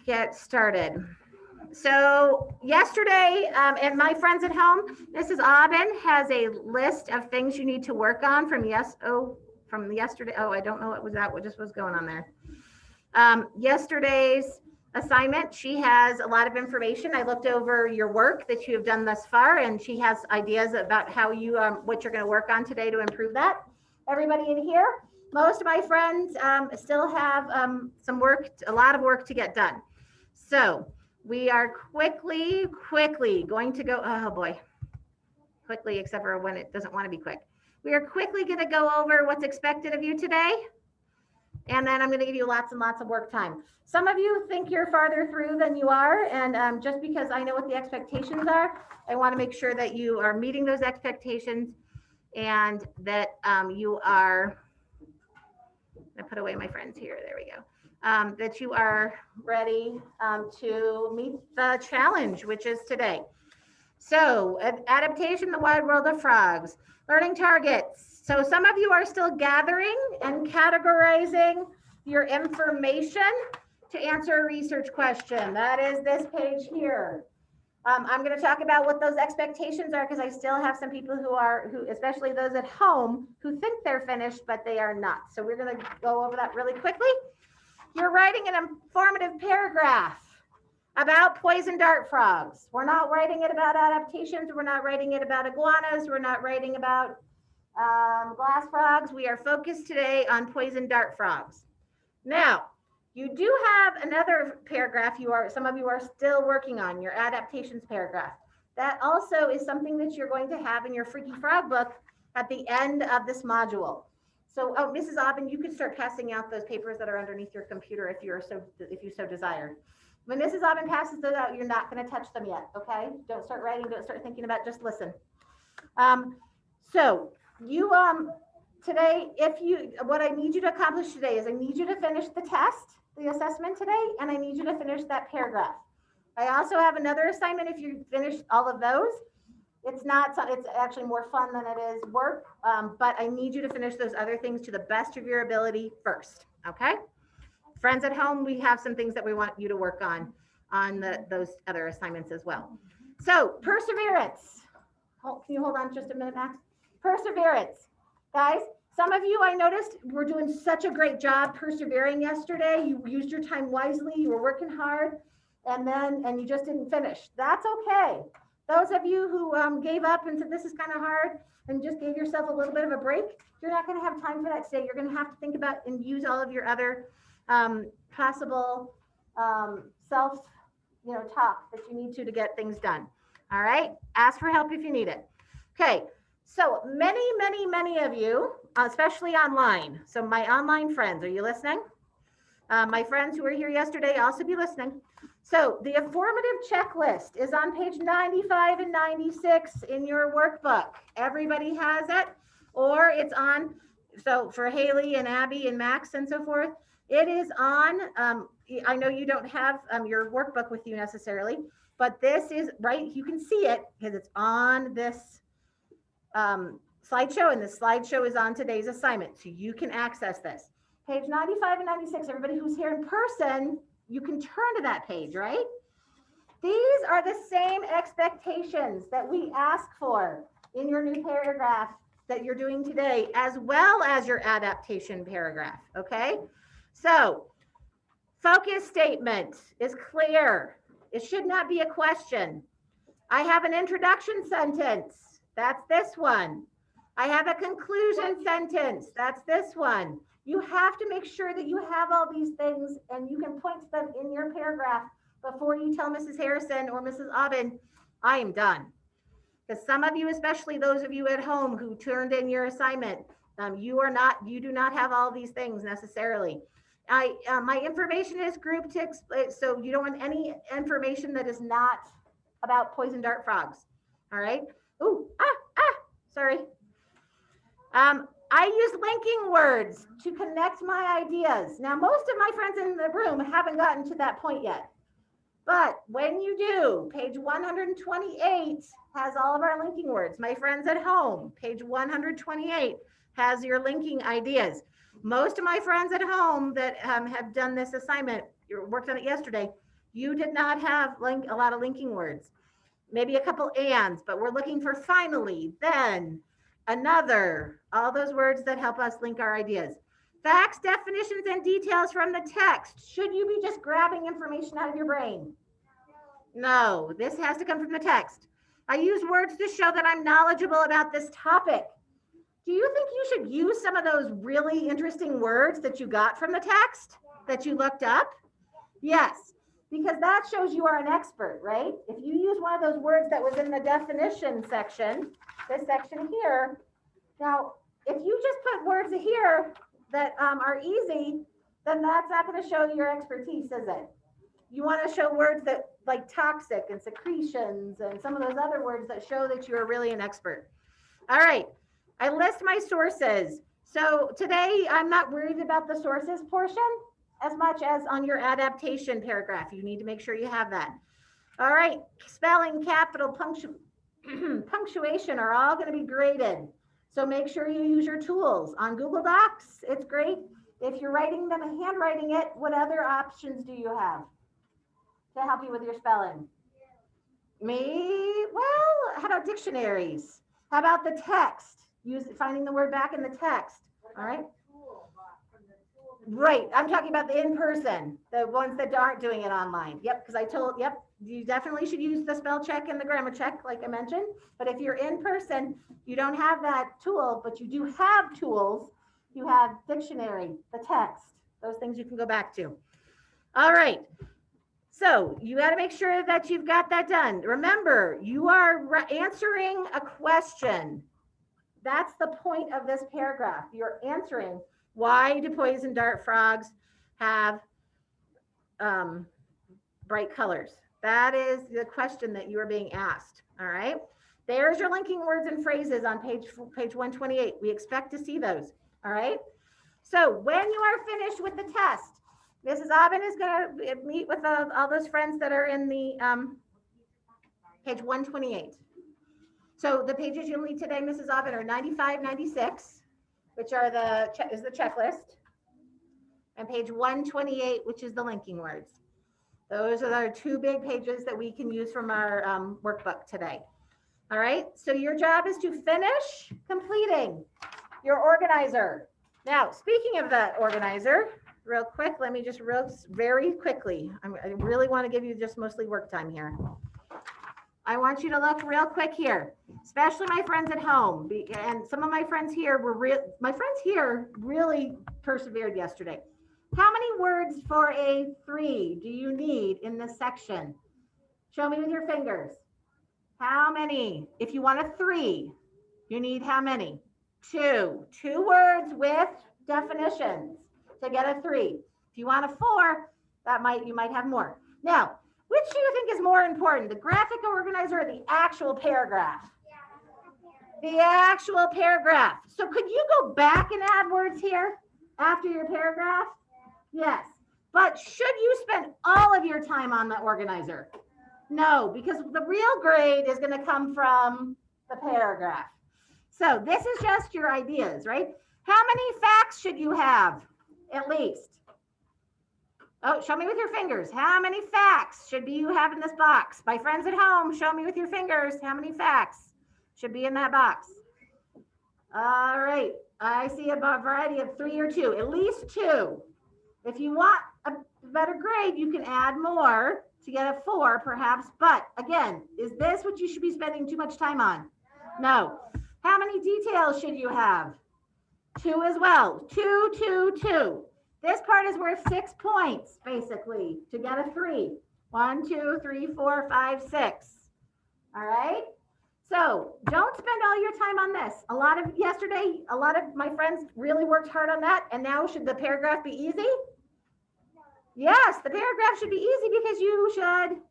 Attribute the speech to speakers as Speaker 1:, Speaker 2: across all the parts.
Speaker 1: get started. So yesterday, and my friends at home, Mrs. Aubin has a list of things you need to work on from from yesterday. Oh, I don't know what was that. What just was going on there? Yesterday's assignment, she has a lot of information. I looked over your work that you have done thus far, and she has ideas about how you, what you're going to work on today to improve that. Everybody in here, most of my friends still have some work, a lot of work to get done. So we are quickly going to go, oh boy, quickly, except for when it doesn't want to be quick. We are quickly going to go over what's expected of you today. And then I'm going to give you lots and lots of work time. Some of you think you're farther through than you are. And just because I know what the expectations are, I want to make sure that you are meeting those expectations and that you are, I put away my friends here. There we go. That you are ready to meet the challenge, which is today. So adaptation, the wide world of frogs, learning targets. So some of you are still gathering and categorizing your information to answer a research question. That is this page here. I'm going to talk about what those expectations are because I still have some people who, especially those at home, who think they're finished, but they are not. So we're going to go over that really quickly. You're writing an informative paragraph about poison dart frogs. We're not writing it about adaptations. We're not writing it about iguanas. We're not writing about glass frogs. We are focused today on poison dart frogs. Now, you do have another paragraph some of you are still working on, your adaptations paragraph. That also is something that you're going to have in your Freaky Frog book at the end of this module. So, Mrs. Aubin, you can start passing out those papers that are underneath your computer if you so desire. When Mrs. Aubin passes those out, you're not going to touch them yet, okay? Don't start writing, don't start thinking about, just listen. So you today, what I need you to accomplish today is I need you to finish the test, the assessment today, and I need you to finish that paragraph. I also have another assignment if you finish all of those. It's actually more fun than it is work, but I need you to finish those other things to the best of your ability first, okay? Friends at home, we have some things that we want you to work on those other assignments as well. So perseverance. Can you hold on just a minute, Max? Perseverance. Guys, some of you I noticed were doing such a great job persevering yesterday. You used your time wisely. You were working hard and you just didn't finish. That's okay. Those of you who gave up and said this is kind of hard and just gave yourself a little bit of a break, you're not going to have time for that today. You're going to have to think about and use all of your other possible self, talk that you need to get things done. All right. Ask for help if you need it. Okay. So many of you, especially online. So my online friends, are you listening? My friends who were here yesterday also be listening. So the informative checklist is on page 95 and 96 in your workbook. Everybody has it, or it's on. So for Haley and Abby and Max and so forth, it is on. I know you don't have your workbook with you necessarily, but this is right. You can see it because it's on this slideshow, and the slideshow is on today's assignment. So you can access this. Page 95 and 96, everybody who's here in person, you can turn to that page, right? These are the same expectations that we ask for in your new paragraph that you're doing today, as well as your adaptation paragraph, okay? So focus statement is clear. It should not be a question. I have an introduction sentence. That's this one. I have a conclusion sentence. That's this one. You have to make sure that you have all these things and you can point to them in your paragraph before you tell Mrs. Harrison or Mrs. Aubin, I am done. Because some of you, especially those of you at home who turned in your assignment, you do not have all these things necessarily. My information is grouped to explain, so you don't want any information that is not about poison dart frogs. All right. Ooh, sorry. I use linking words to connect my ideas. Now, most of my friends in the room haven't gotten to that point yet. But when you do, page 128 has all of our linking words. My friends at home, page 128 has your linking ideas. Most of my friends at home that have done this assignment, you worked on it yesterday, You did not have a lot of linking words, maybe a couple ands, but we're looking for finally, then, another, all those words that help us link our ideas. Facts, definitions, and details from the text. Should you be just grabbing information out of your brain? No, this has to come from the text. I use words to show that I'm knowledgeable about this topic. Do you think you should use some of those really interesting words that you got from the text that you looked up? Yes, because that shows you are an expert, right? If you use one of those words that was in the definition section, this section here, now, if you just put words here that are easy, then that's not going to show your expertise, is it? You want to show words that like toxic and secretions and some of those other words that show that you're really an expert. All right, I list my sources. So today I'm not worried about the sources portion as much as on your adaptation paragraph. You need to make sure you have that. All right, spelling, capital, punctuation are all going to be graded. So make sure you use your tools. On Google Docs, it's great. If you're writing them and handwriting it, what other options do you have to help you with your spelling? Me? Well, how about dictionaries? How about the text? Finding the word back in the text. All right. Right. I'm talking about the in-person, the ones that aren't doing it online. Yep. Because you definitely should use the spell check and the grammar check, like I mentioned. But if you're in person, you don't have that tool, but you do have tools. You have dictionary, the text, those things you can go back to. All right. So you got to make sure that you've got that done. Remember, you are answering a question. That's the point of this paragraph. You're answering, why do poison dart frogs have bright colors? That is the question that you are being asked. All right. There's your linking words and phrases on page 128. We expect to see those. All right. So when you are finished with the test, Mrs. Aubin is going to meet with all those friends that are in the page 128. So the pages you'll need today, Mrs. Aubin, are 95, 96, which are is the checklist, and page 128, which is the linking words. Those are our two big pages that we can use from our workbook today. All right, so your job is to finish completing your organizer. Now, speaking of that organizer, real quick, let me just very quickly, I really want to give you just mostly work time here. I want you to look real quick here, especially my friends at home. And some of my friends here really persevered yesterday. How many words for a 3 do you need in this section? Show me with your fingers. How many? If you want a 3, you need how many? 2. 2 words with definitions to get a 3. If you want a 4, you might have more. Now, which do you think is more important, the graphic organizer or the actual paragraph? The actual paragraph. So could you go back and add words here after your paragraph? Yes. But should you spend all of your time on the organizer? No, because the real grade is going to come from the paragraph. So this is just your ideas, right? How many facts should you have at least? Oh, show me with your fingers. How many facts should you have in this box? My friends at home, show me with your fingers how many facts should be in that box. All right. I see a variety of 3 or 2, at least 2. If you want a better grade, you can add more to get a 4 perhaps. But again, is this what you should be spending too much time on? No. How many details should you have? 2 as well. 2, 2, 2. This part is worth 6 points, basically, to get a 3. 1, 2, 3, 4, 5, 6. All right. So don't spend all your time on this. A lot of my friends really worked hard on that. And now should the paragraph be easy? Yes, the paragraph should be easy because you should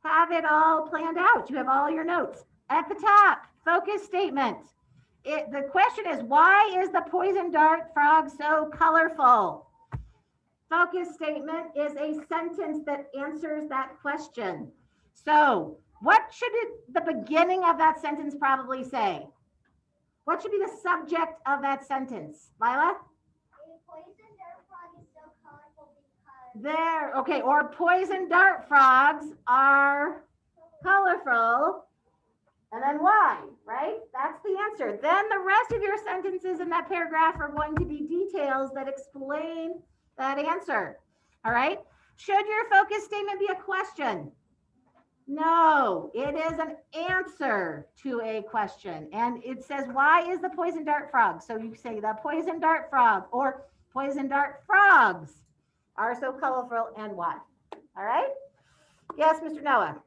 Speaker 1: have it all planned out. You have all your notes. At the top, focus statement. The question is, why is the poison dart frog so colorful? Focus statement is a sentence that answers that question. So what should the beginning of that sentence probably say? What should be the subject of that sentence? Lila?
Speaker 2: A poison dart frog is so colorful
Speaker 1: There, okay, or poison dart frogs are colorful. And then why, right? That's the answer. Then the rest of your sentences in that paragraph are going to be details that explain that answer. All right. Should your focus statement be a question? No, it is an answer to a question. And it says, why is the poison dart frog? So you say the poison dart frog or poison dart frogs are so colorful and why? All right. Yes, Mr. Noah.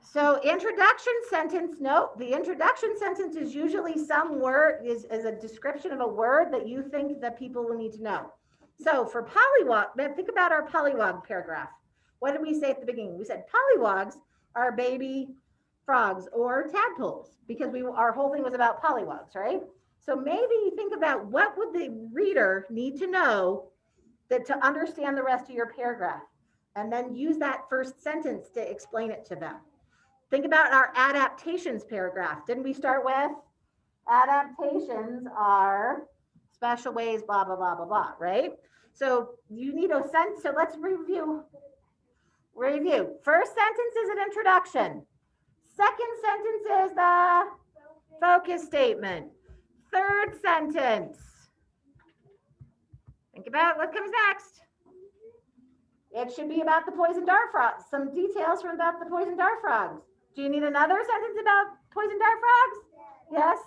Speaker 1: So introduction sentence, no, the introduction sentence is usually some word, is a description of a word that you think that people will need to know. So for pollywog, think about our pollywog paragraph. What did we say at the beginning? We said pollywogs are baby frogs or tadpoles because our whole thing was about pollywogs, right? So maybe think about what would the reader need to know that to understand the rest of your paragraph, and then use that first sentence to explain it to them. Think about our adaptations paragraph. Didn't we start with adaptations are special ways, blah, blah, blah, blah, blah, right? So you need a sentence. So let's review. First sentence is an introduction. Second sentence is the focus statement. Third sentence. Think about what comes next. It should be about the poison dart frogs. Some details from about the poison dart frogs. Do you need another sentence about poison dart frogs? Yes.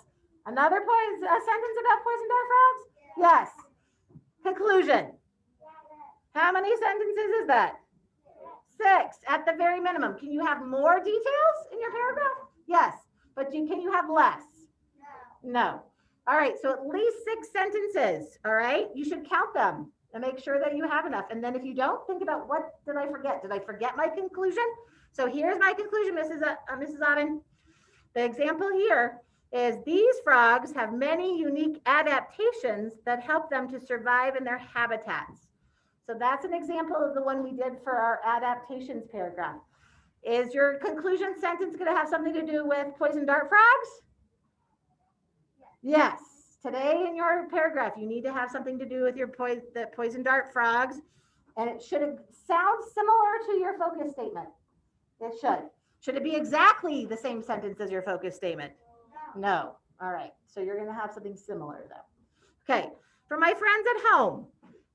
Speaker 1: Another sentence about poison dart frogs? Yes. Conclusion. How many sentences is that? 6 at the very minimum. Can you have more details in your paragraph? Yes. But can you have less? No. All right. So at least 6 sentences. All right. You should count them and make sure that you have enough. And then if you don't, think about what did I forget? Did I forget my conclusion? So here's my conclusion, Mrs. Auden. The example here is these frogs have many unique adaptations that help them to survive in their habitats. So that's an example of the one we did for our adaptations paragraph. Is your conclusion sentence going to have something to do with poison dart frogs? Yes. Today in your paragraph, you need to have something to do with your poison dart frogs. And it should sound similar to your focus statement. It should. Should it be exactly the same sentence as your focus statement? No. All right. So you're going to have something similar though. Okay. For my friends at home,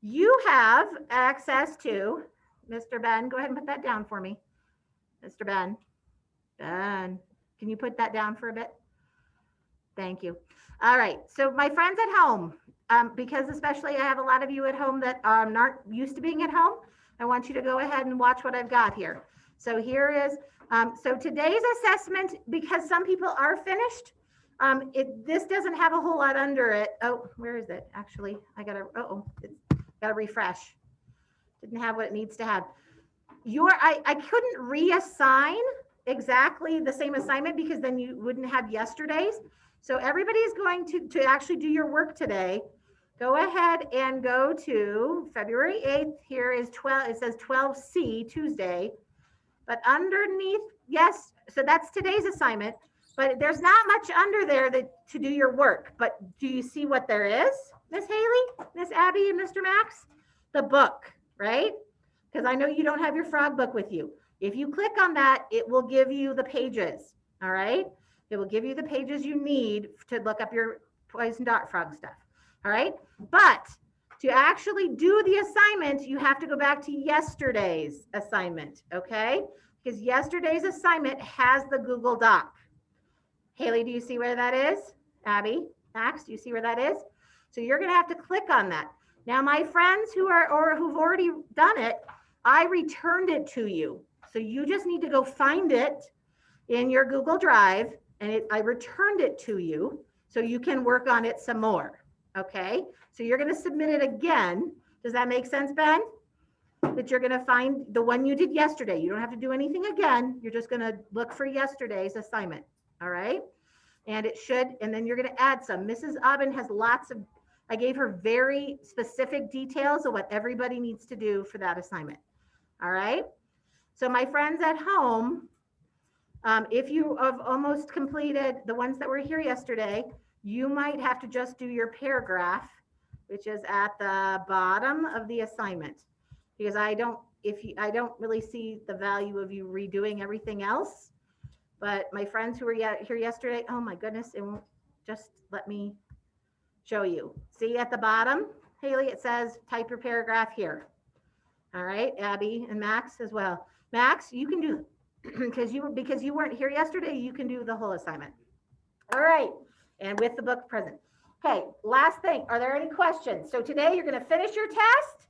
Speaker 1: you have access to, Mr. Ben, go ahead and put that down for me. Mr. Ben. Ben, can you put that down for a bit? Thank you. All right. So my friends at home, because especially I have a lot of you at home that aren't used to being at home, I want you to go ahead and watch what I've got here. So here is, so today's assessment, because some people are finished, this doesn't have a whole lot under it. Oh, where is it? Actually, I gotta, gotta refresh. Didn't have what it needs to have. I couldn't reassign exactly the same assignment because then you wouldn't have yesterday's. So everybody is going to actually do your work today. Go ahead and go to February 8th. Here is 12, it says 12C, Tuesday. But underneath, yes, so that's today's assignment, but there's not much under there to do your work. But do you see what there is, Miss Haley, Miss Abby, and Mr. Max? The book, right? Because I know you don't have your frog book with you. If you click on that, it will give you the pages, all right? It will give you the pages you need to look up your poison dart frog stuff, all right? But to actually do the assignment, you have to go back to yesterday's assignment, okay? Because yesterday's assignment has the Google Doc. Haley, do you see where that is? Abby, Max, do you see where that is? So you're gonna have to click on that. Now, my friends who've already done it, I returned it to you. So you just need to go find it in your Google Drive, and I returned it to you so you can work on it some more, okay? So you're gonna submit it again. Does that make sense, Ben? That you're gonna find the one you did yesterday. You don't have to do anything again. You're just gonna look for yesterday's assignment, all right? And it should, and then you're gonna add some. Mrs. Aubin has lots of, I gave her very specific details of what everybody needs to do for that assignment, all right? So my friends at home, if you have almost completed the ones that were here yesterday, you might have to just do your paragraph which is at the bottom of the assignment. Because I don't really see the value of you redoing everything else. But my friends who were here yesterday, oh my goodness, it won't just let me show you. See at the bottom, Haley, it says type your paragraph here. All right, Abby and Max as well. Max, you can do because you weren't here yesterday, you can do the whole assignment. All right, and with the book present. Okay, last thing, are there any questions? So today you're going to finish your test,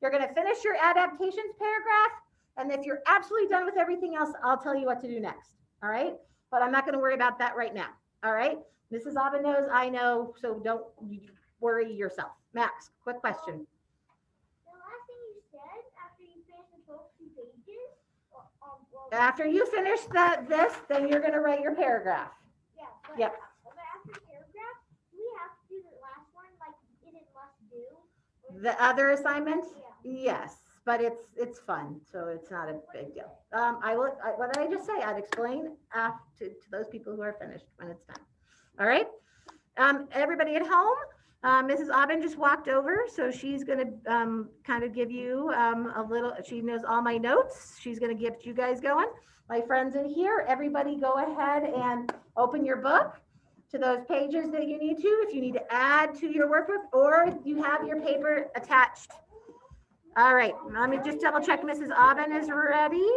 Speaker 1: you're going to finish your adaptations paragraph, and if you're absolutely done with everything else, I'll tell you what to do next. All right, but I'm not going to worry about that right now. All right, Mrs. Aubin knows, I know, so don't worry yourself. Max, quick question. After you finish this, then you're going to write your paragraph.
Speaker 2: Yeah. But,
Speaker 1: yep.
Speaker 2: But after paragraph, do we have to do the last one like in it must do?
Speaker 1: The other assignment?
Speaker 2: Yeah.
Speaker 1: Yes, but it's fun, so it's not a big deal. What did I just say? I'd explain to those people who are finished when it's done. All right. Everybody at home, Mrs. Aubin just walked over, so she's going to kind of give you a little, she knows all my notes. She's going to get you guys going. My friends in here, everybody go ahead and open your book to those pages that you need to, if you need to add to your workbook or you have your paper attached. All right, let me just double check Mrs. Aubin is ready.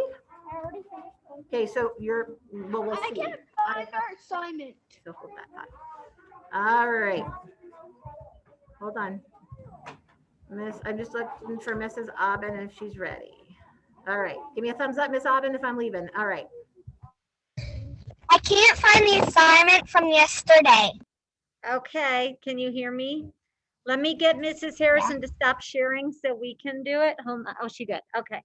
Speaker 1: Okay, so we'll see.
Speaker 2: I can't find our assignment.
Speaker 1: So hold that thought. All right. Hold on. I'm just looking for Mrs. Aubin if she's ready. All right. Give me a thumbs up, Miss Aubin, if I'm leaving. All right.
Speaker 3: I can't find the assignment from yesterday.
Speaker 4: Okay. Can you hear me? Let me get Mrs. Harrison to stop sharing so we can do it. Hold on. Oh, she did. Okay.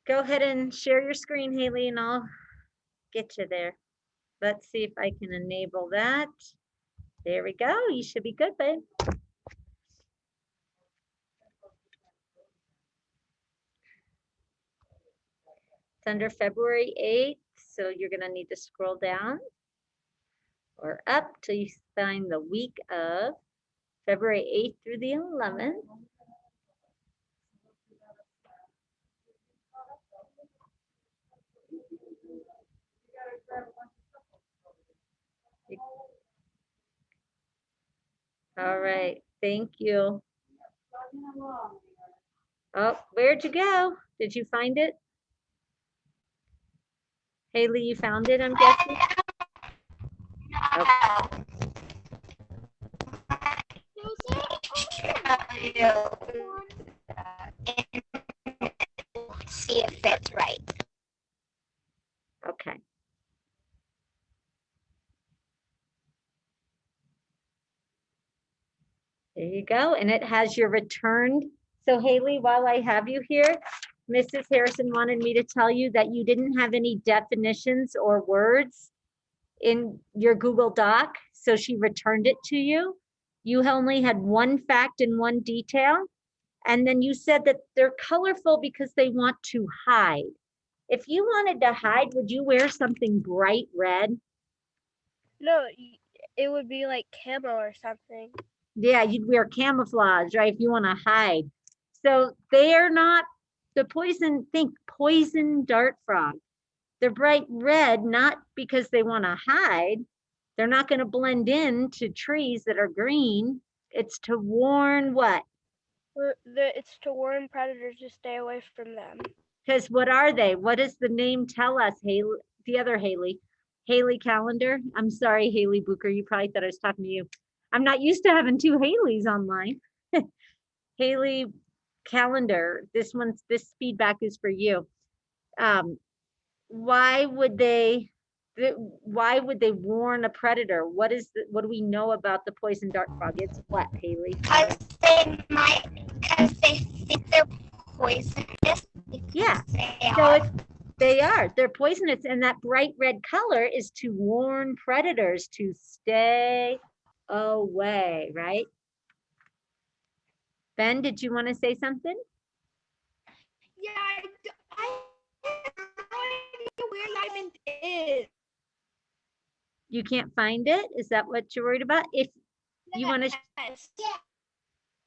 Speaker 4: Go ahead and share your screen, Haley, and I'll get you there. Let's see if I can enable that. There we go. You should be good, babe. It's under February 8th, so you're going to need to scroll down or up till you find the week of February 8th through the 11th. All right, thank you. Oh, where'd you go? Did you find it? Haley, you found it, I'm guessing? Okay.
Speaker 3: See if it's right.
Speaker 4: Okay. There you go. And it has your returned. So Haley, while I have you here, Mrs. Harrison wanted me to tell you that you didn't have any definitions or words in your Google Doc. So she returned it to you. You only had one fact and one detail. And then you said that they're colorful because they want to hide. If you wanted to hide, would you wear something bright red?
Speaker 2: No, it would be like camo or something.
Speaker 4: Yeah, you'd wear camouflage, right? If you want to hide. So they are not the poison, think poison dart frog. They're bright red, not because they want to hide. They're not going to blend in to trees that are green. It's to warn what?
Speaker 2: It's to warn predators to stay away from them.
Speaker 4: Because what are they? What does the name tell us, Haley? The other Haley. Haley Calendar. I'm sorry, Haley Booker. You probably thought I was talking to you. I'm not used to having two Haleys online. Haley Calendar. This feedback is for you. Why would they warn a predator? What do we know about the poison dart frog? It's what, Haley?
Speaker 3: Because they think they're poisonous.
Speaker 4: Yeah. They are. They're poisonous, and that bright red color is to warn predators to stay away, right? Ben, did you want to say something?
Speaker 2: Yeah, I have no idea where the assignment is.
Speaker 4: You can't find it? Is that what you're worried about? You want to
Speaker 3: Yes.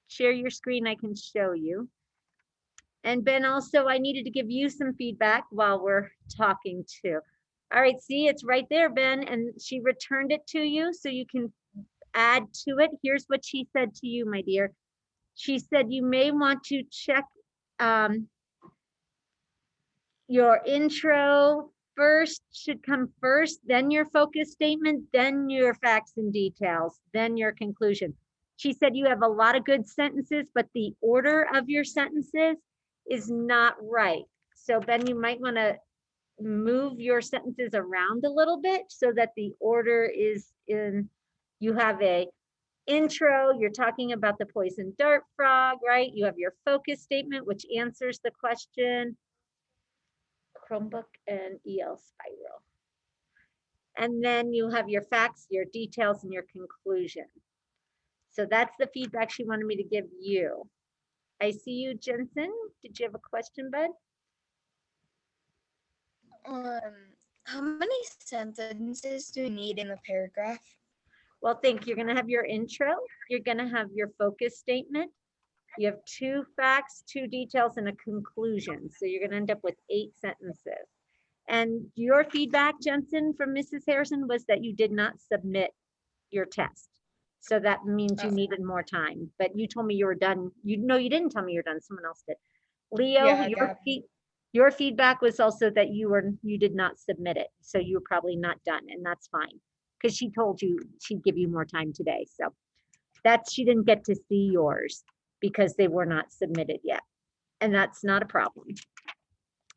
Speaker 4: share your screen? I can show you. And Ben, also, I needed to give you some feedback while we're talking too. All right, see, it's right there, Ben, and she returned it to you so you can add to it. Here's what she said to you, my dear. She said you may want to check your intro first, should come first, then your focus statement, then your facts and details, then your conclusion. She said you have a lot of good sentences, but the order of your sentences is not right. So Ben, you might want to move your sentences around a little bit so that the order is in, you have a intro, you're talking about the poison dart frog, right? You have your focus statement, which answers the question, Chromebook and EL Spiral. And then you have your facts, your details, and your conclusion. So that's the feedback she wanted me to give you. I see you, Jensen. Did you have a question, bud?
Speaker 5: How many sentences do you need in the paragraph?
Speaker 4: Well, think you're gonna have your intro, you're gonna have your focus statement. You have 2 facts, 2 details, and a conclusion. So you're gonna end up with 8 sentences. And your feedback, Jensen, from Mrs. Harrison was that you did not submit your test. So that means you needed more time, but you told me you were done. You didn't tell me you're done. Someone else did. Leo,
Speaker 5: Yeah,
Speaker 4: your feedback was also that you did not submit it. So you were probably not done, and that's fine. Because she told you she'd give you more time today. So she didn't get to see yours because they were not submitted yet. And that's not a problem.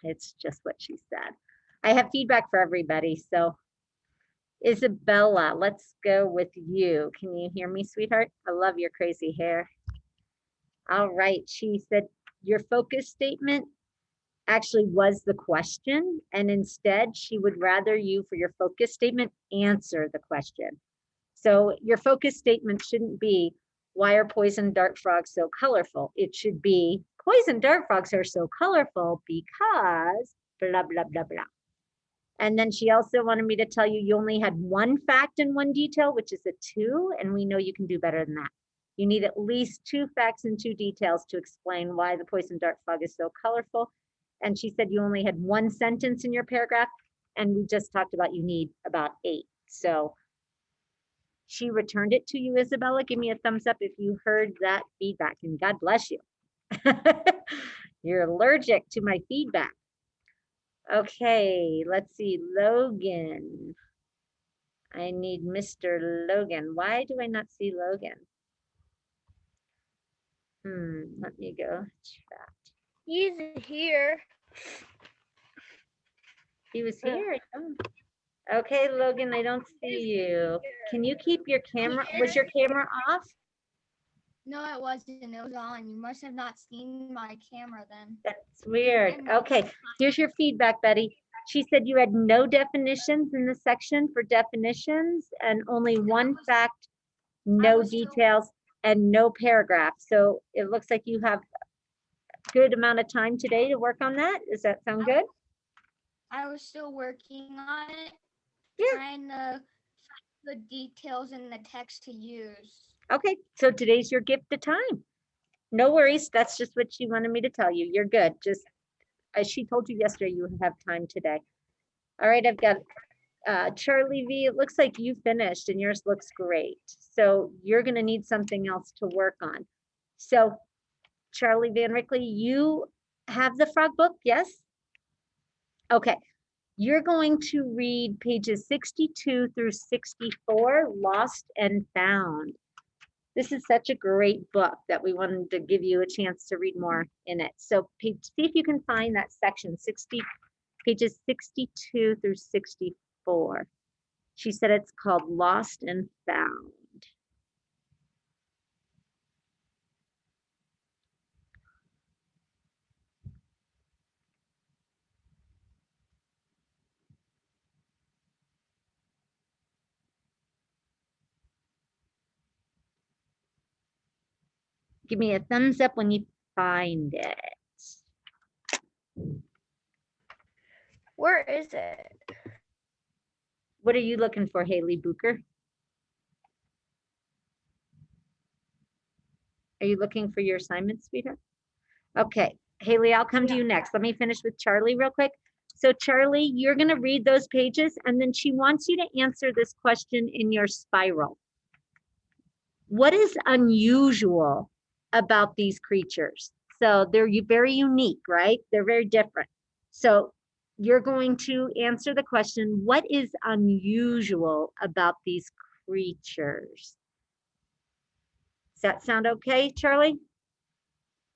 Speaker 4: It's just what she said. I have feedback for everybody. So Isabella, let's go with you. Can you hear me, sweetheart? I love your crazy hair. All right, she said your focus statement actually was the question, and instead she would rather you, for your focus statement, answer the question. So your focus statement shouldn't be, why are poison dart frogs so colorful? It should be, poison dart frogs are so colorful because blah, blah, blah, blah. And then she also wanted me to tell you, you only had 1 fact and 1 detail, which is a 2, and we know you can do better than that. You need at least 2 facts and 2 details to explain why the poison dart frog is so colorful. And she said you only had 1 sentence in your paragraph, and we just talked about you need about 8. So she returned it to you, Isabella. Give me a thumbs up if you heard that feedback, and God bless you. You're allergic to my feedback. Okay, let's see, Logan. I need Mr. Logan. Why do I not see Logan? Let me go chat.
Speaker 3: He's here.
Speaker 4: He was here. Oh. Okay, Logan, I don't see you. Can you keep your camera? Was your camera off?
Speaker 2: No, it wasn't. It was on. You must have not seen my camera then.
Speaker 4: That's weird. Okay, here's your feedback, Betty. She said you had no definitions in the section for definitions and only 1 fact, no details, and no paragraph. So it looks like you have a good amount of time today to work on that. Does that sound good?
Speaker 2: I was still working on it.
Speaker 4: Yeah.
Speaker 2: Trying to find the details in the text to use.
Speaker 4: Okay, so today's your gift of time. No worries. That's just what she wanted me to tell you. You're good. Just as she told you yesterday, you have time today. All right, I've got Charlie V. It looks like you finished and yours looks great. So you're going to need something else to work on. So Charlie Van Rickley, you have the frog book, yes? Okay. You're going to read pages 62 through 64, Lost and Found. This is such a great book that we wanted to give you a chance to read more in it. So see if you can find that section, pages 62 through 64. She said it's called Lost and Found. Give me a thumbs up when you find it.
Speaker 3: Where is it?
Speaker 4: What are you looking for, Haley Booker? Are you looking for your assignment, sweetheart? Okay, Haley, I'll come to you next. Let me finish with Charlie real quick. So Charlie, you're gonna read those pages and then she wants you to answer this question in your spiral. What is unusual about these creatures? So they're very unique, right? They're very different. So you're going to answer the question, what is unusual about these creatures? Does that sound okay, Charlie?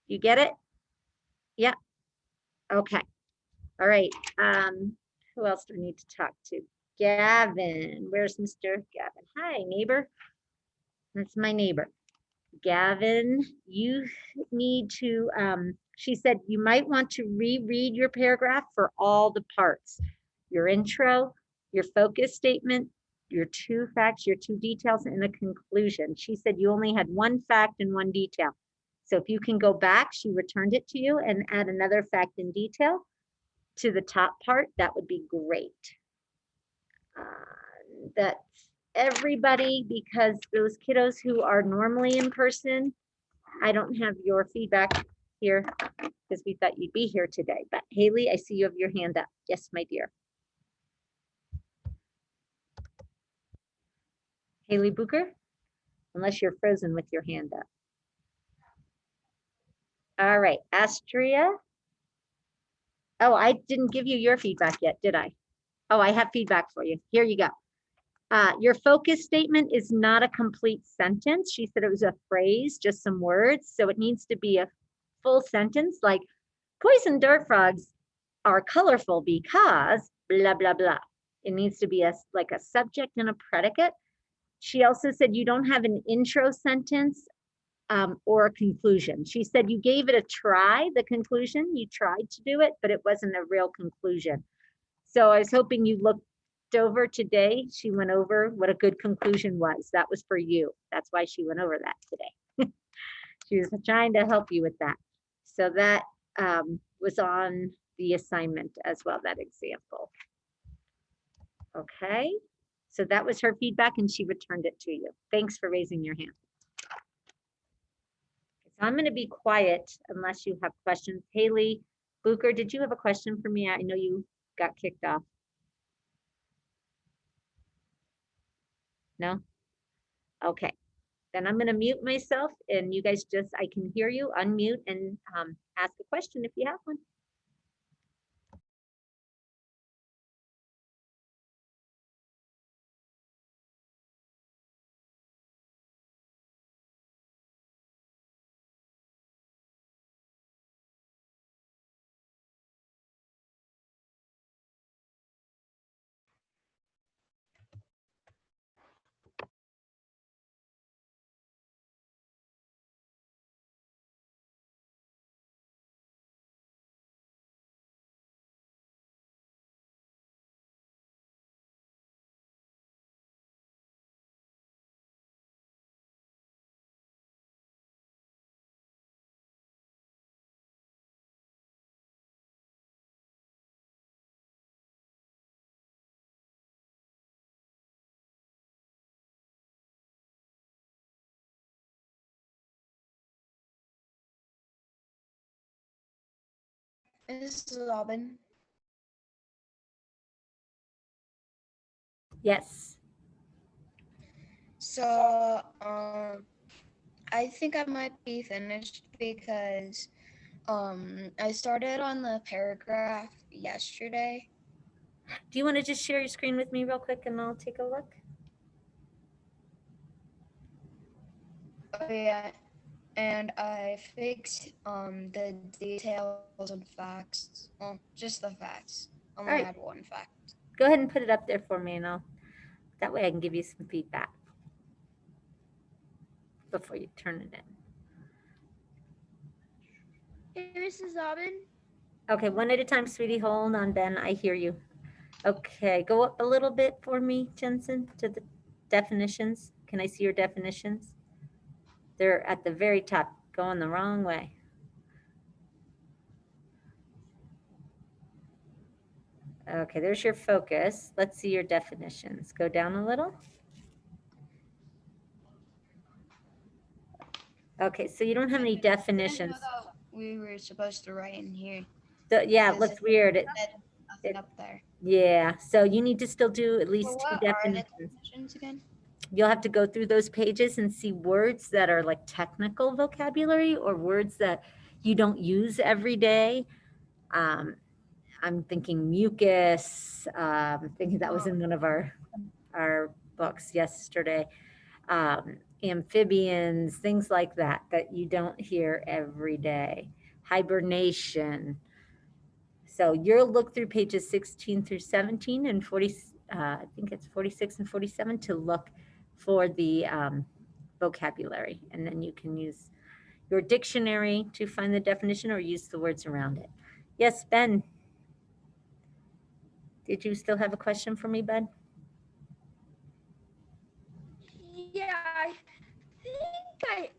Speaker 4: You get it? Yeah. Okay. All right. Who else do we need to talk to? Gavin. Where's Mr. Gavin? Hi, neighbor. That's my neighbor. Gavin, you need to, she said you might want to reread your paragraph for all the parts. Your intro, your focus statement, your two facts, your two details, and a conclusion. She said you only had one fact and one detail. So if you can go back, she returned it to you and add another fact and detail to the top part, that would be great. That's everybody, because those kiddos who are normally in person, I don't have your feedback here because we thought you'd be here today. But Haley, I see you have your hand up. Yes, my dear. Haley Booker, unless you're frozen with your hand up. All right, Astria. Oh, I didn't give you your feedback yet, did I? Oh, I have feedback for you. Here you go. Your focus statement is not a complete sentence. She said it was a phrase, just some words. So it needs to be a full sentence like poison dart frogs are colorful because blah, blah, blah. It needs to be like a subject and a predicate. She also said you don't have an intro sentence or a conclusion. She said you gave it a try, the conclusion. You tried to do it, but it wasn't a real conclusion. So I was hoping you looked over today. She went over what a good conclusion was. That was for you. That's why she went over that today. She was trying to help you with that. So that was on the assignment as well, that example. Okay, so that was her feedback and she returned it to you. Thanks for raising your hand. So I'm going to be quiet unless you have questions. Haley Booker, did you have a question for me? I know you got kicked off. No? Okay, then I'm going to mute myself and you guys just, I can hear you, unmute and ask a question if you have one.
Speaker 5: Mrs. Robin.
Speaker 4: Yes.
Speaker 5: So, I think I might be finished because I started on the paragraph yesterday.
Speaker 4: Do you want to just share your screen with me real quick and I'll take a look?
Speaker 5: Oh yeah, and I fixed the details and facts. Well, just the facts. Only
Speaker 4: All right.
Speaker 5: had one fact.
Speaker 4: Go ahead and put it up there for me and that way I can give you some feedback before you turn it in.
Speaker 2: Hey, Mrs. Robin.
Speaker 4: Okay, one at a time, sweetie. Hold on, Ben. I hear you. Okay, go up a little bit for me, Jensen, to the definitions. Can I see your definitions? They're at the very top, going the wrong way. Okay, there's your focus. Let's see your definitions. Go down a little. Okay, so you don't have any
Speaker 5: I didn't know
Speaker 4: definitions.
Speaker 5: that we were supposed to write in here.
Speaker 4: Yeah, it
Speaker 5: because
Speaker 4: looks weird.
Speaker 5: said nothing
Speaker 4: it-
Speaker 5: up there.
Speaker 4: Yeah, so you need to still do at
Speaker 5: So
Speaker 4: least 2
Speaker 5: what are the
Speaker 4: definitions.
Speaker 5: definitions again?
Speaker 4: You'll have to go through those pages and see words that are like technical vocabulary or words that you don't use every day. I'm thinking mucus, thinking that was in one of our books yesterday. Amphibians, things like that, that you don't hear every day. Hibernation. So you'll look through pages 16 through 17 and 40, I think it's 46 and 47 to look for the vocabulary. And then you can use your dictionary to find the definition or use the words around it. Yes, Ben. Did you still have a question for me, Ben?
Speaker 3: Yeah, I think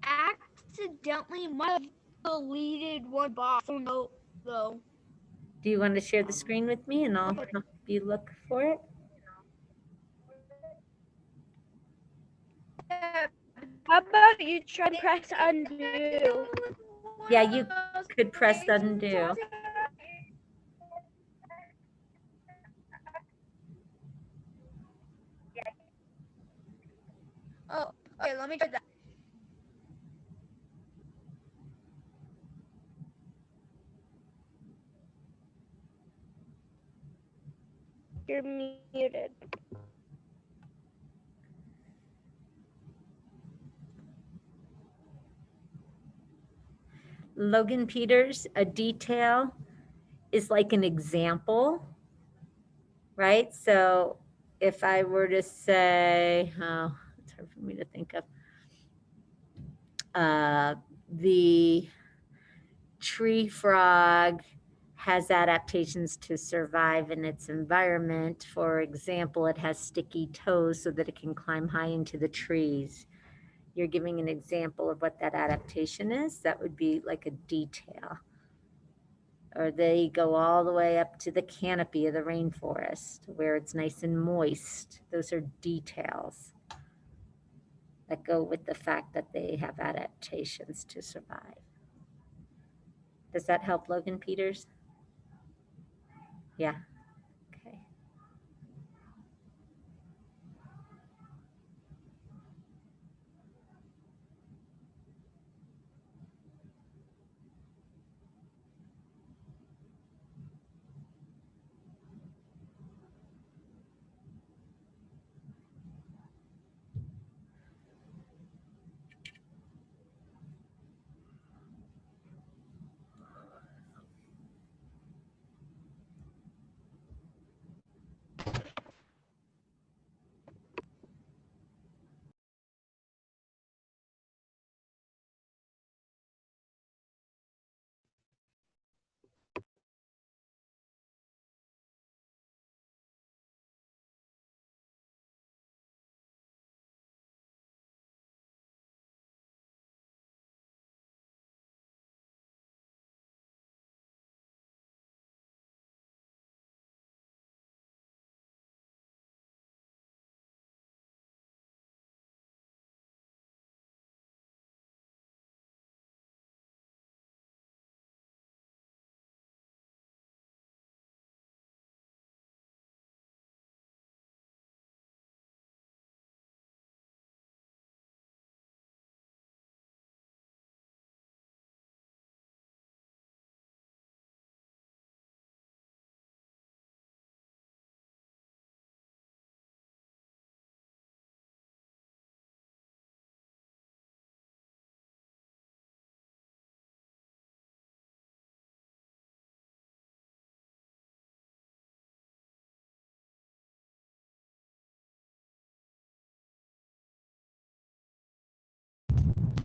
Speaker 3: I accidentally might have deleted one box. I don't know though.
Speaker 4: Do you want to share the screen with me and I'll help you look for it?
Speaker 3: How about you try and press undo?
Speaker 4: Yeah, you could press undo.
Speaker 3: Oh, okay, let me try that. You're muted.
Speaker 4: Logan Peters, a detail is like an example, right? So if I were to say, oh, it's hard for me to think of, the tree frog has adaptations to survive in its environment. For example, it has sticky toes so that it can climb high into the trees. You're giving an example of what that adaptation is. That would be like a detail. Or they go all the way up to the canopy of the rainforest where it's nice and moist. Those are details that go with the fact that they have adaptations to survive. Does that help, Logan Peters? Yeah. Okay.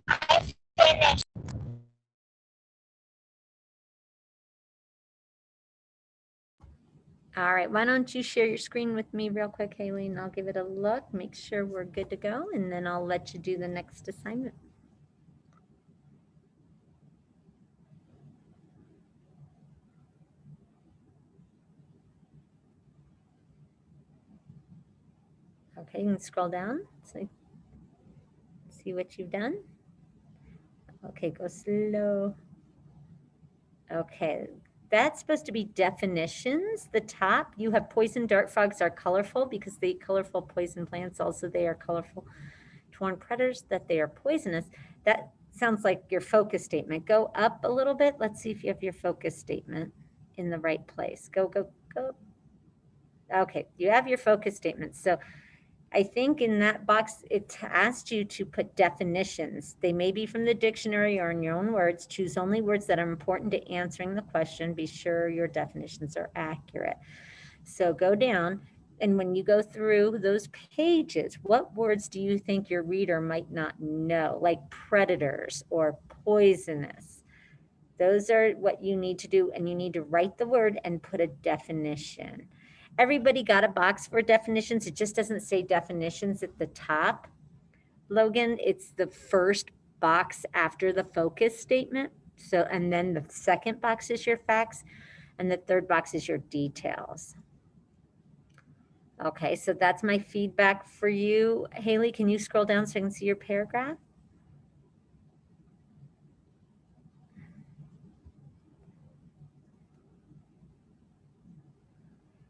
Speaker 3: I finished.
Speaker 4: All right, why don't you share your screen with me real quick, Haley, and I'll give it a look, make sure we're good to go, and then I'll let you do the next assignment. Okay, you can scroll down, so see what you've done. Okay, go slow. Okay, that's supposed to be definitions. The top, you have poison dart frogs are colorful because they eat colorful poison plants. Also, they are colorful to warn predators that they are poisonous. That sounds like your focus statement. Go up a little bit. Let's see if you have your focus statement in the right place. Go, go, go. Okay, you have your focus statement. So I think in that box, it asked you to put definitions. They may be from the dictionary or in your own words. Choose only words that are important to answering the question. Be sure your definitions are accurate. So go down, and when you go through those pages, what words do you think your reader might not know, like predators or poisonous? Those are what you need to do, and you need to write the word and put a definition. Everybody got a box for definitions. It just doesn't say definitions at the top. Logan, it's the first box after the focus statement. So, and then the second box is your facts, and the third box is your details. Okay, so that's my feedback for you. Haley, can you scroll down so I can see your paragraph?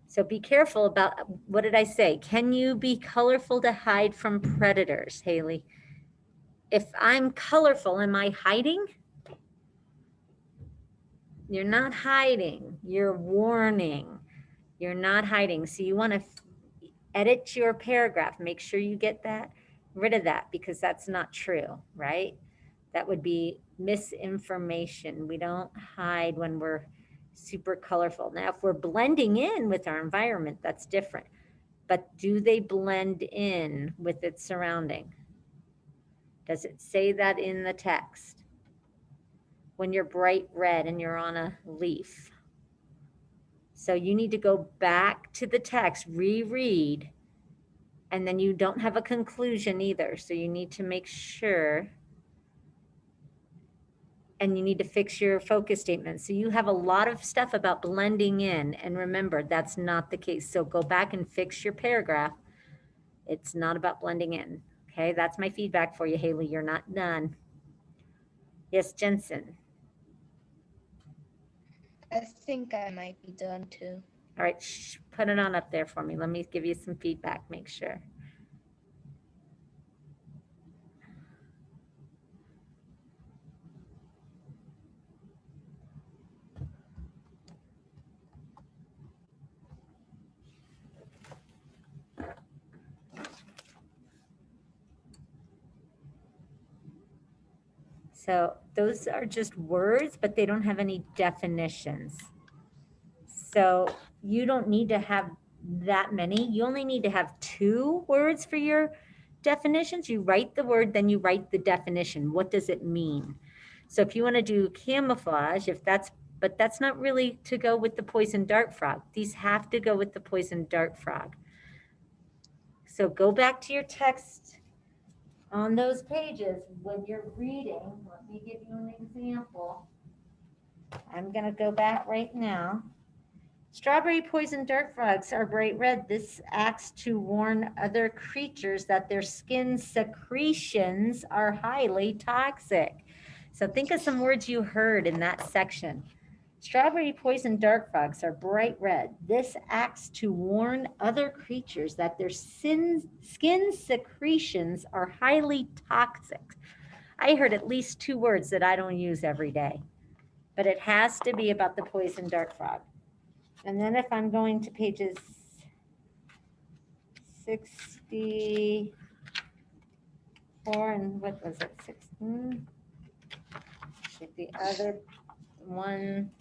Speaker 4: So be careful about, what did I say? Can you be colorful to hide from predators, Haley? If I'm colorful, am I hiding? You're not hiding, you're warning. You're not hiding. So you want to edit your paragraph. Make sure you get that, rid of that, because that's not true, right? That would be misinformation. We don't hide when we're super colorful. Now, if we're blending in with our environment, that's different. But do they blend in with its surrounding? Does it say that in the text? When you're bright red and you're on a leaf. So you need to go back to the text, reread, and then you don't have a conclusion either. So you need to make sure, and you need to fix your focus statement. So you have a lot of stuff about blending in, and remember, that's not the case. So go back and fix your paragraph. It's not about blending in. Okay, that's my feedback for you, Haley. You're not done. Yes, Jensen.
Speaker 5: I think I might be done too.
Speaker 4: All right, put it on up there for me. Let me give you some feedback, make sure. So those are just words, but they don't have any definitions. So you don't need to have that many. You only need to have 2 words for your definitions. You write the word, then you write the definition. What does it mean? So if you want to do camouflage, but that's not really to go with the poison dart frog. These have to go with the poison dart frog. So go back to your text on those pages when you're reading. Let me give you an example. I'm going to go back right now. Strawberry poison dart frogs are bright red. This acts to warn other creatures that their skin secretions are highly toxic. So think of some words you heard in that section. Strawberry poison dart frogs are bright red. This acts to warn other creatures that their skin secretions are highly toxic. I heard at least 2 words that I don't use every day, but it has to be about the poison dart frog. And then if I'm going to pages 64 and what was it, 16? The other one,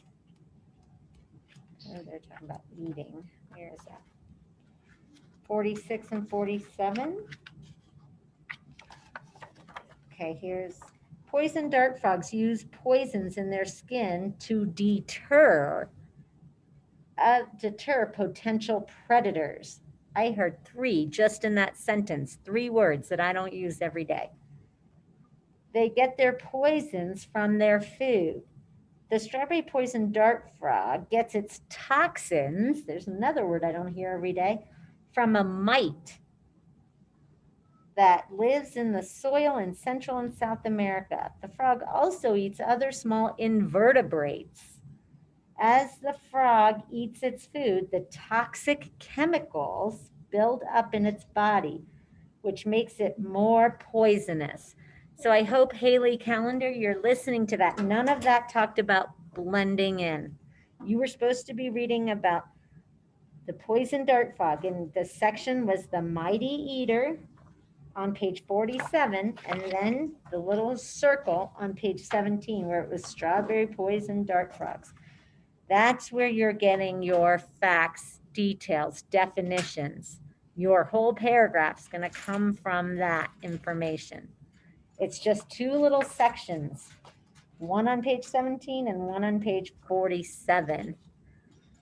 Speaker 4: oh, they're talking about eating. Where is that? 46 and 47. Okay, here's poison dart frogs use poisons in their skin to deter potential predators. I heard 3 just in that sentence, 3 words that I don't use every day. They get their poisons from their food. The strawberry poison dart frog gets its toxins, there's another word I don't hear every day, from a mite. that lives in the soil in Central and South America. The frog also eats other small invertebrates. As the frog eats its food, the toxic chemicals build up in its body, which makes it more poisonous. So I hope, Haley Calendar, you're listening to that. None of that talked about blending in. You were supposed to be reading about the poison dart frog, and the section was the mighty eater on page 47, and then the little circle on page 17 where it was strawberry poison dart frogs. That's where you're getting your facts, details, definitions. Your whole paragraph's going to come from that information. It's just two little sections, one on page 17 and one on page 47.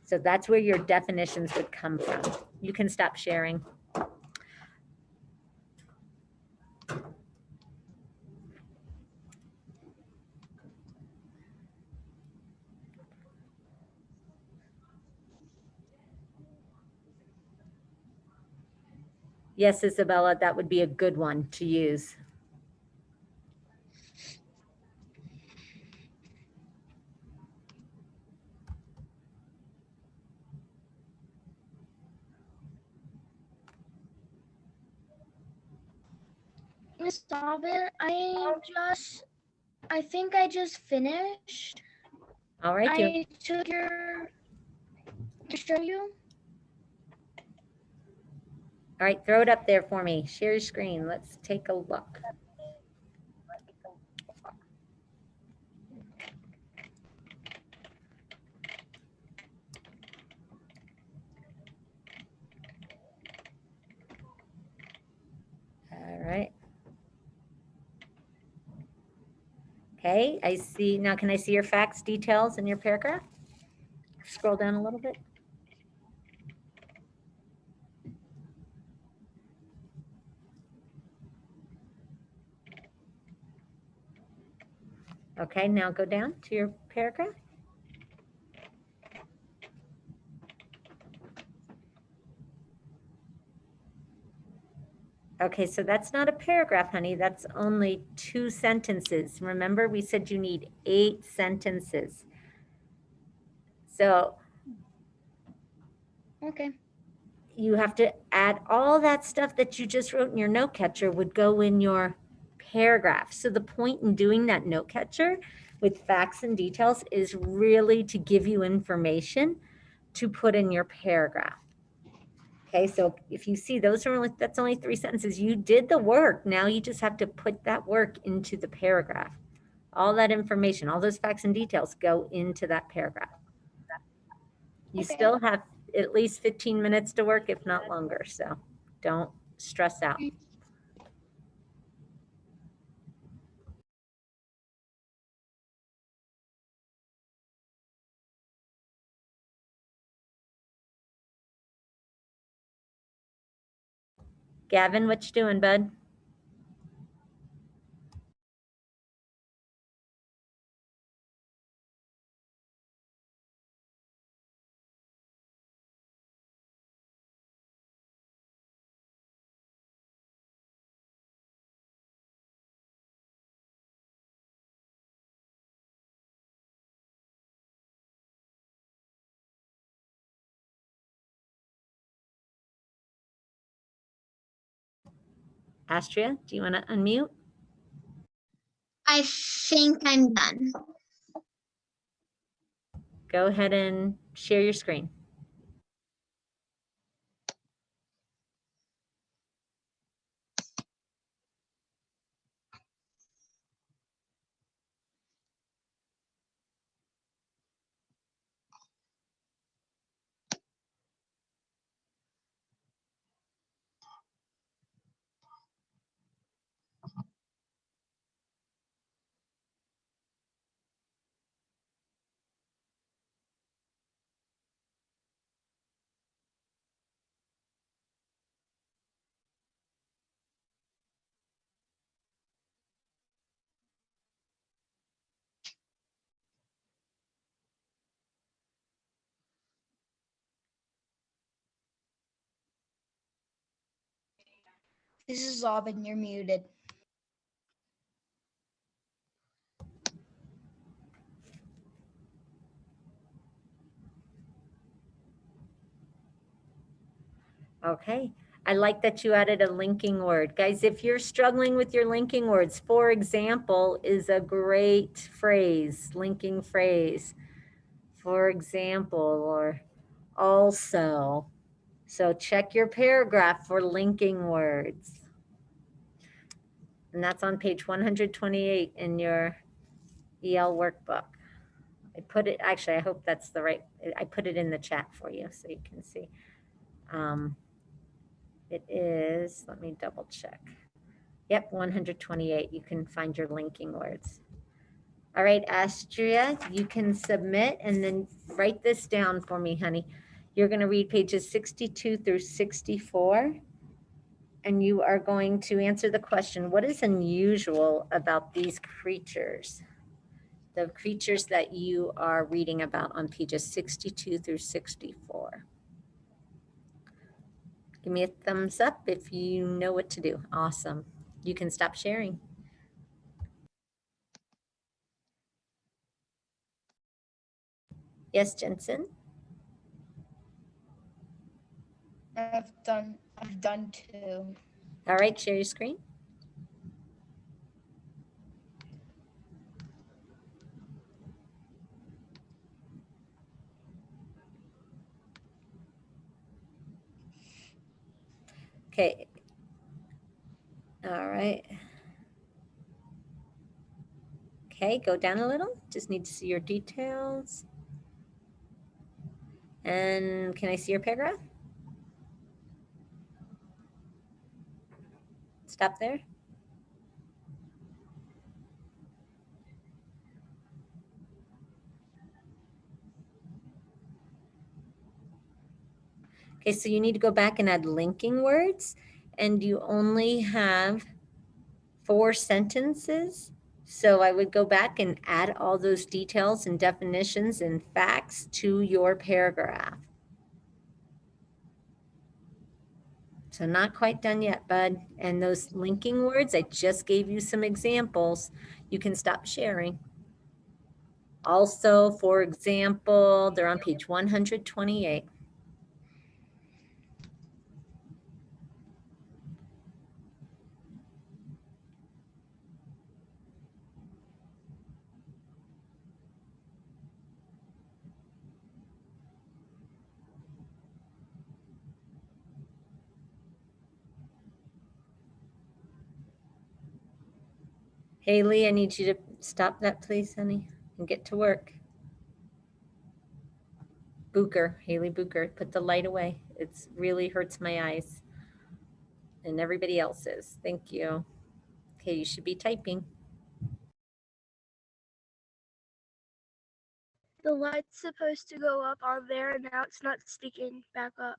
Speaker 4: So that's where your definitions would come from. You can stop sharing. Yes, Isabella, that would be a good one to use.
Speaker 5: Miss Dobbin, I think I just finished.
Speaker 4: All right,
Speaker 5: I took your to show you.
Speaker 4: all right, throw it up there for me. Share your screen. Let's take a look. All right. Okay, I see. Now, can I see your facts, details, in your paragraph? Scroll down a little bit. Okay, now go down to your paragraph. Okay, so that's not a paragraph, honey. That's only 2 sentences. Remember, we said you need 8 sentences. So
Speaker 5: Okay.
Speaker 4: you have to add all that stuff that you just wrote in your note catcher would go in your paragraph. So the point in doing that note catcher with facts and details is really to give you information to put in your paragraph. Okay, so if you see those are that's only 3 sentences. You did the work. Now you just have to put that work into the paragraph. All that information, all those facts and details go into that paragraph. You
Speaker 5: Okay.
Speaker 4: still have at least 15 minutes to work, if not longer. So don't stress out. Gavin, what you doing, bud? Astria, do you want to unmute?
Speaker 2: I think I'm done.
Speaker 4: Go ahead and share your screen.
Speaker 5: This is Aubin. You're muted.
Speaker 4: Okay. I like that you added a linking word. Guys, if you're struggling with your linking words, for example, is a great phrase, linking phrase. For example, or also. So check your paragraph for linking words. And that's on page 128 in your EL workbook. I put it, actually, I hope that's the right, I put it in the chat for you so you can see. It is, let me double check. Yep, 128, you can find your linking words. All right, Astria, you can submit and then write this down for me, honey. You're gonna read pages 62 through 64. And you are going to answer the question, what is unusual about these creatures? The creatures that you are reading about on pages 62 through 64. Give me a thumbs up if you know what to do. Awesome. You can stop sharing. Yes, Jensen?
Speaker 5: I've done 2.
Speaker 4: All right, share your screen. Okay. All right. Okay, go down a little. Just need to see your details. And can I see your paragraph? Stop there. Okay, so you need to go back and add linking words, and you only have 4 sentences. So I would go back and add all those details and definitions and facts to your paragraph. So not quite done yet, bud. And those linking words, I just gave you some examples. You can stop sharing. Also, for example, they're on page 128. Haley, I need you to stop that, please, honey, and get to work. Booker, Haley Booker, put the light away. It's really hurts my eyes and everybody else's. Thank you. Okay, you should be typing.
Speaker 3: The light's supposed to go up on there, and now it's not sticking back up.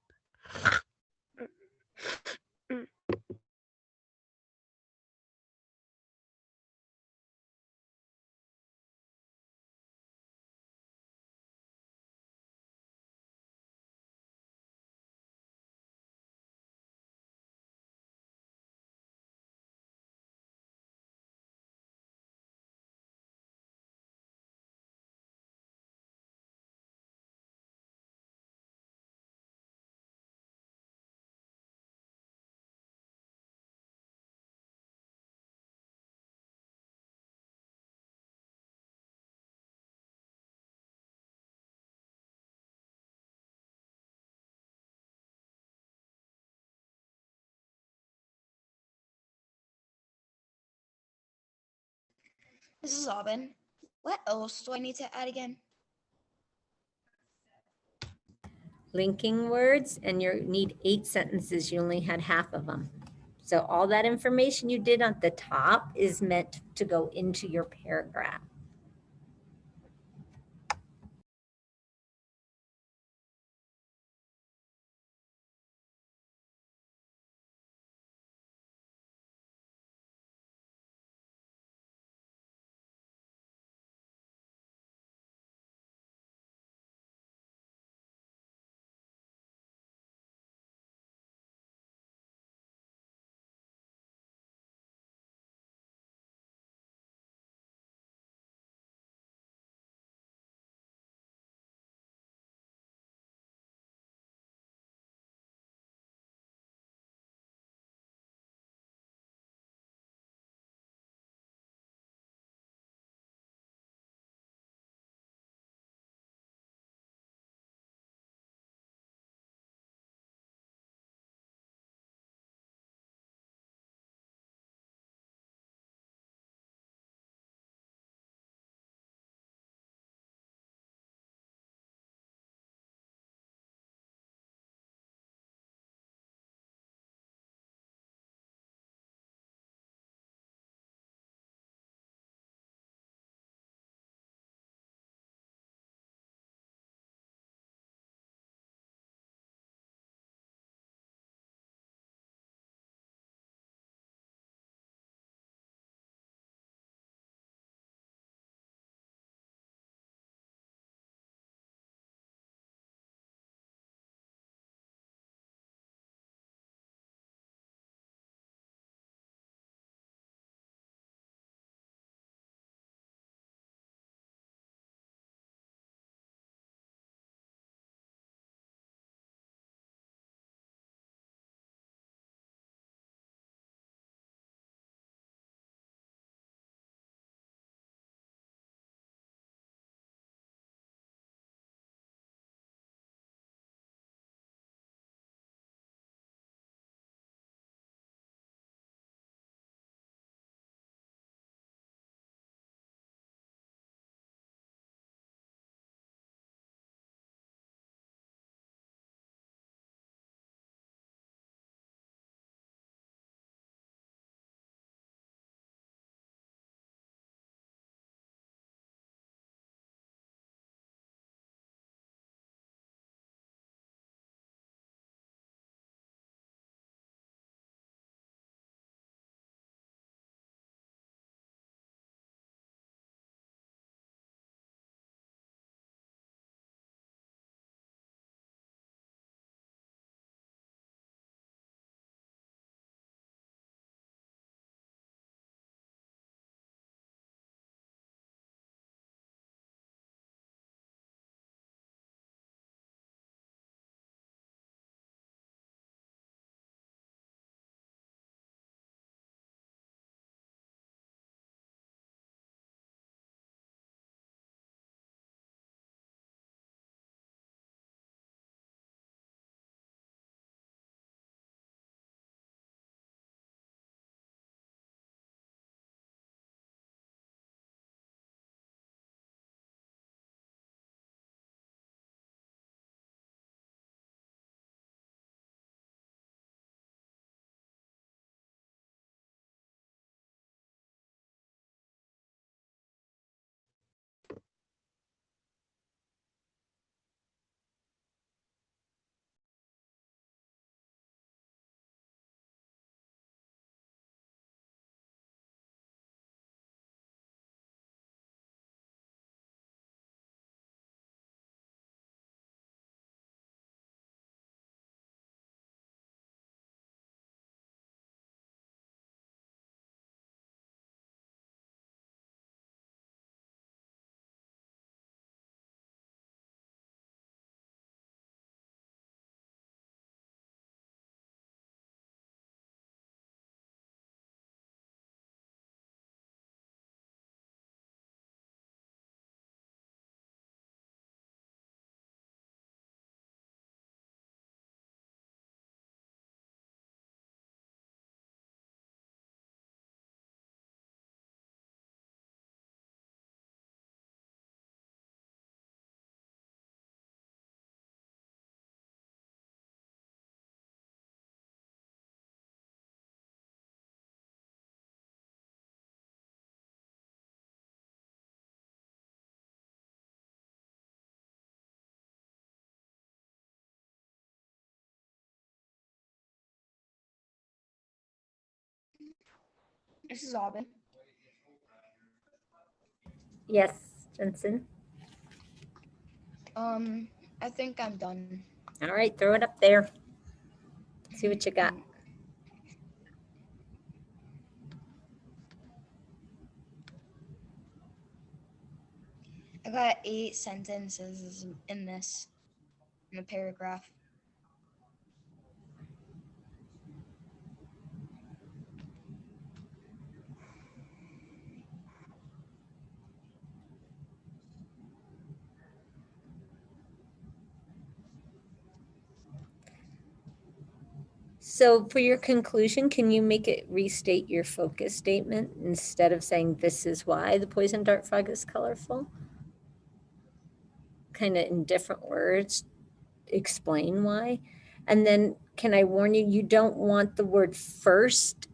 Speaker 5: This is Aubin. What else do I need to add again?
Speaker 4: Linking words, and you need 8 sentences. You only had half of them. So all that information you did at the top is meant to go into your paragraph.
Speaker 5: This is Aubin.
Speaker 4: Yes, Jensen.
Speaker 5: I think I'm done.
Speaker 4: All right, throw it up there. See what you got.
Speaker 5: I got 8 sentences in the paragraph.
Speaker 4: So for your conclusion, can you make it restate your focus statement instead of saying this is why the poison dart frog is colorful? Kind of in different words, explain why. And then can I warn you, you don't want the word first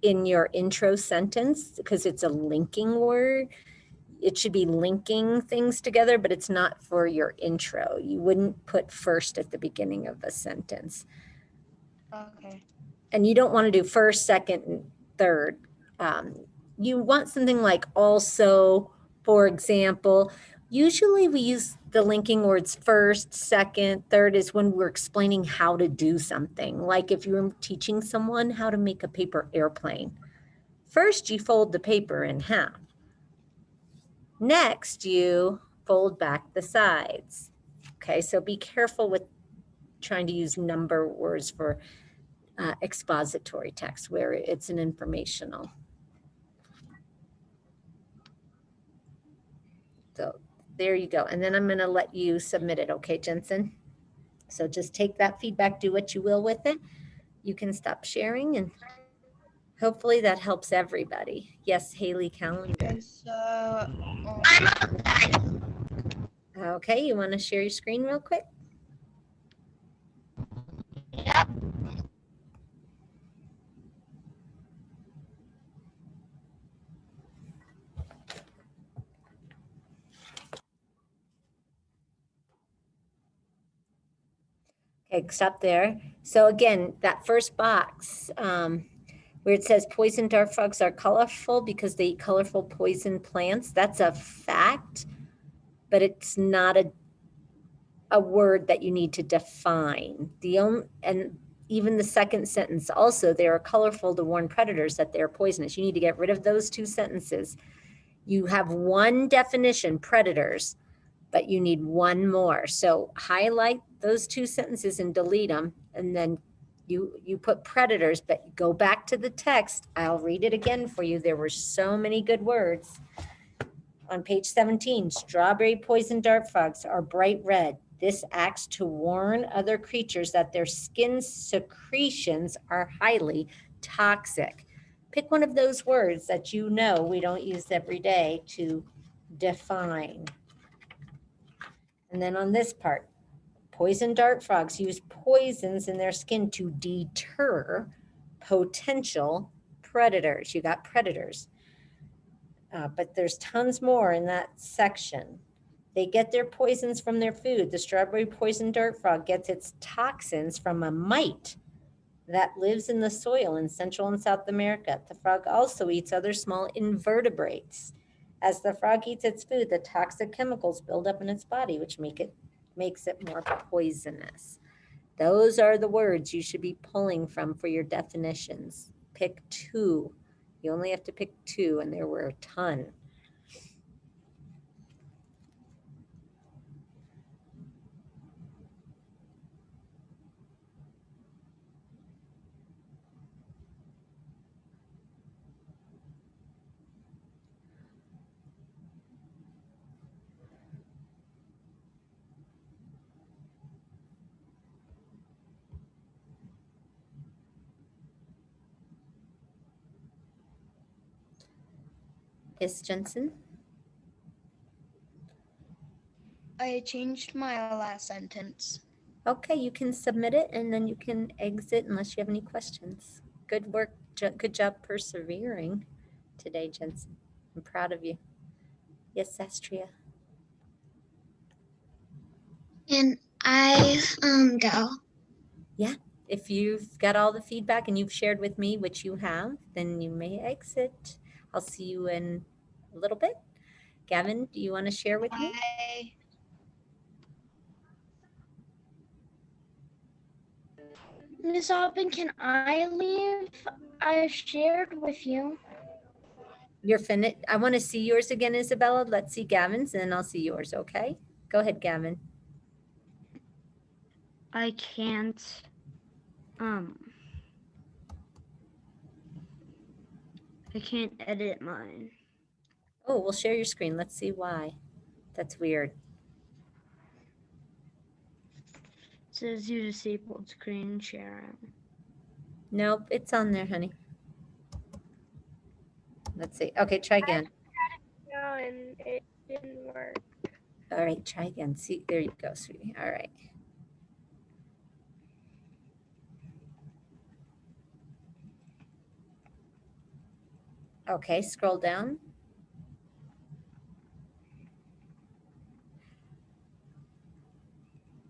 Speaker 4: in your intro sentence because it's a linking word. It should be linking things together, but it's not for your intro. You wouldn't put first at the beginning of a sentence.
Speaker 5: Okay.
Speaker 4: And you don't want to do first, second, and third. You want something like also, for example. Usually we use the linking words first, second, third is when we're explaining how to do something. Like if you're teaching someone how to make a paper airplane. First, you fold the paper in half. Next, you fold back the sides. Okay, so be careful with trying to use number words for expository text where it's an informational. So there you go. And then I'm going to let you submit it. Okay, Jensen? So just take that feedback, do what you will with it. You can stop sharing and hopefully that helps everybody. Yes, Haley Calendar.
Speaker 5: Okay, so
Speaker 4: Okay, you want to share your screen real quick? Okay, stop there. So again, that first box where it says poison dart frogs are colorful because they eat colorful poison plants, that's a fact, but it's not a word that you need to define. And even the second sentence also, they are colorful to warn predators that they're poisonous. You need to get rid of those two sentences. You have one definition, predators, but you need one more. So highlight those two sentences and delete them. And then you put predators, but go back to the text. I'll read it again for you. There were so many good words. On page 17, strawberry poison dart frogs are bright red. This acts to warn other creatures that their skin secretions are highly toxic. Pick one of those words that you know we don't use every day to define. And then on this part, poison dart frogs use poisons in their skin to deter potential predators. You got predators. But there's tons more in that section. They get their poisons from their food. The strawberry poison dart frog gets its toxins from a mite that lives in the soil in Central and South America. The frog also eats other small invertebrates. As the frog eats its food, the toxic chemicals build up in its body, which makes it more poisonous. Those are the words you should be pulling from for your definitions. Pick two. You only have to pick two, and there were a ton. Yes, Jensen?
Speaker 5: I changed my last sentence.
Speaker 4: Okay, you can submit it and then you can exit unless you have any questions. Good work. Good job persevering today, Jensen. I'm proud of you. Yes, Astria.
Speaker 2: And I go.
Speaker 4: Yeah. If you've got all the feedback and you've shared with me, which you have, then you may exit. I'll see you in a little bit. Gavin, do you want to share with me?
Speaker 5: Bye.
Speaker 3: Miss Aubin, can I leave? I shared with you.
Speaker 4: You're finished. I want to see yours again, Isabella. Let's see Gavin's and then I'll see yours, okay? Go ahead, Gavin.
Speaker 3: I can't. I can't edit mine.
Speaker 4: Oh, we'll share your screen. Let's see why. That's weird.
Speaker 3: It says you disabled screen sharing.
Speaker 4: Nope, it's on there, honey. Let's see. Okay, try again.
Speaker 2: No, and it didn't work.
Speaker 4: All right, try again. See, there you go, sweetie. All right. Okay, scroll down.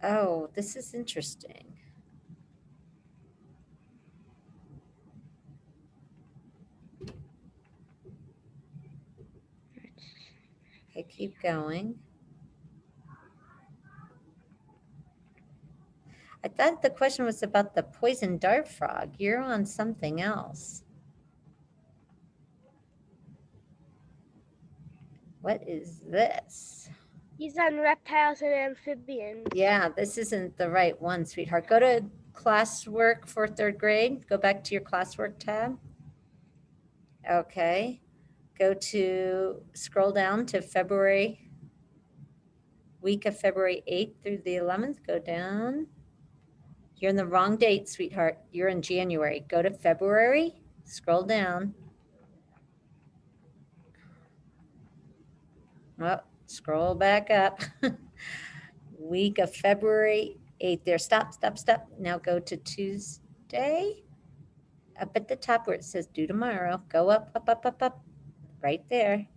Speaker 4: Oh, this is interesting. Okay, keep going. I thought the question was about the poison dart frog. You're on something else. What is this?
Speaker 2: He's on reptiles and amphibians.
Speaker 4: Yeah, this isn't the right one, sweetheart. Go to classwork for 3rd grade. Go back to your classwork tab. Okay. Go to, scroll down to February, week of February 8th through the 11th. Go down. You're in the wrong date, sweetheart. You're in January. Go to February, scroll down. Oh, scroll back up. Week of February 8th there. Stop, stop, stop. Now go to Tuesday. Up at the top where it says due tomorrow. Go up, up, up, up, up. Right there.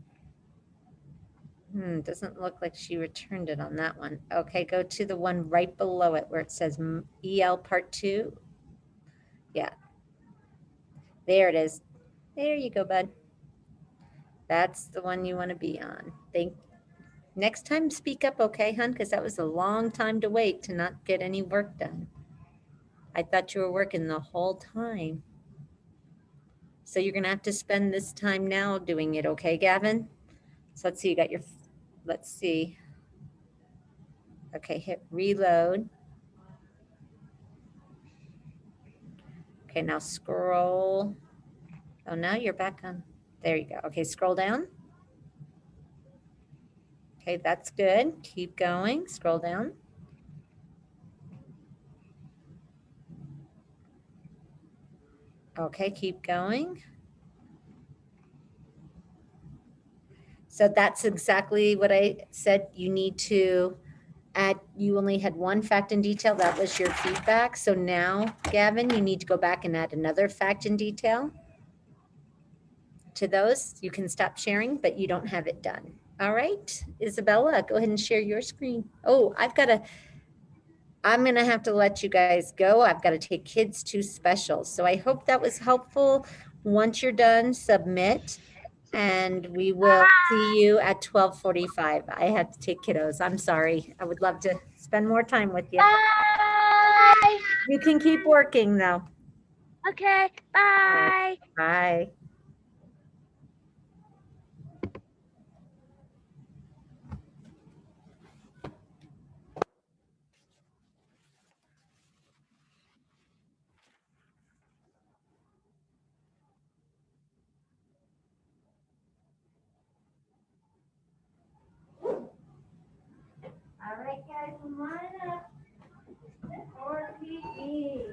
Speaker 4: Doesn't look like she returned it on that one. Okay, go to the one right below it where it says EL Part 2. Yeah. There it is. There you go, bud. That's the one you want to be on. Next time, speak up, okay, hun? Because that was a long time to wait to not get any work done. I thought you were working the whole time. So you're going to have to spend this time now doing it, okay, Gavin? So let's see, you got your, let's see. Okay, hit reload. Okay, now scroll. Oh, now you're back on. There you go. Okay, scroll down. Okay, that's good. Keep going. Scroll down. Okay, keep going. So that's exactly what I said. You need to add, you only had one fact and detail. That was your feedback. So now, Gavin, you need to go back and add another fact and detail to those. You can stop sharing, but you don't have it done. All right, Isabella, go ahead and share your screen. Oh, I'm going to have to let you guys go. I've got to take kids to special. So I hope that was helpful. Once you're done, submit. And we will see you at 12:45. I have to take kiddos. I'm sorry. I would love to spend more time with you.
Speaker 2: Bye.
Speaker 4: You can keep working though.
Speaker 2: Okay. Bye.
Speaker 4: Bye. All right, guys, line up for PE.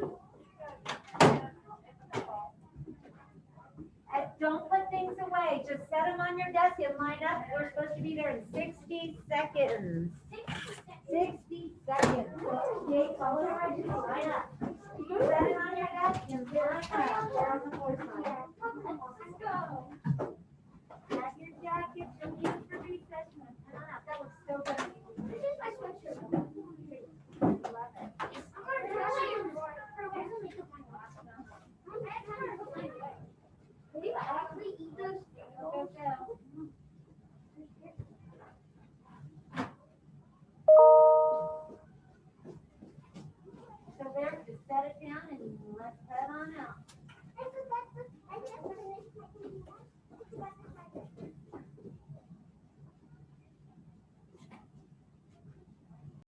Speaker 4: Don't put things away. Just set them on your desk and line up. We're supposed to be there in 60 seconds. 60 seconds. Okay, follow directions. Line up. Set it on your desk and line up. We're on the 4th line.
Speaker 2: Let's go.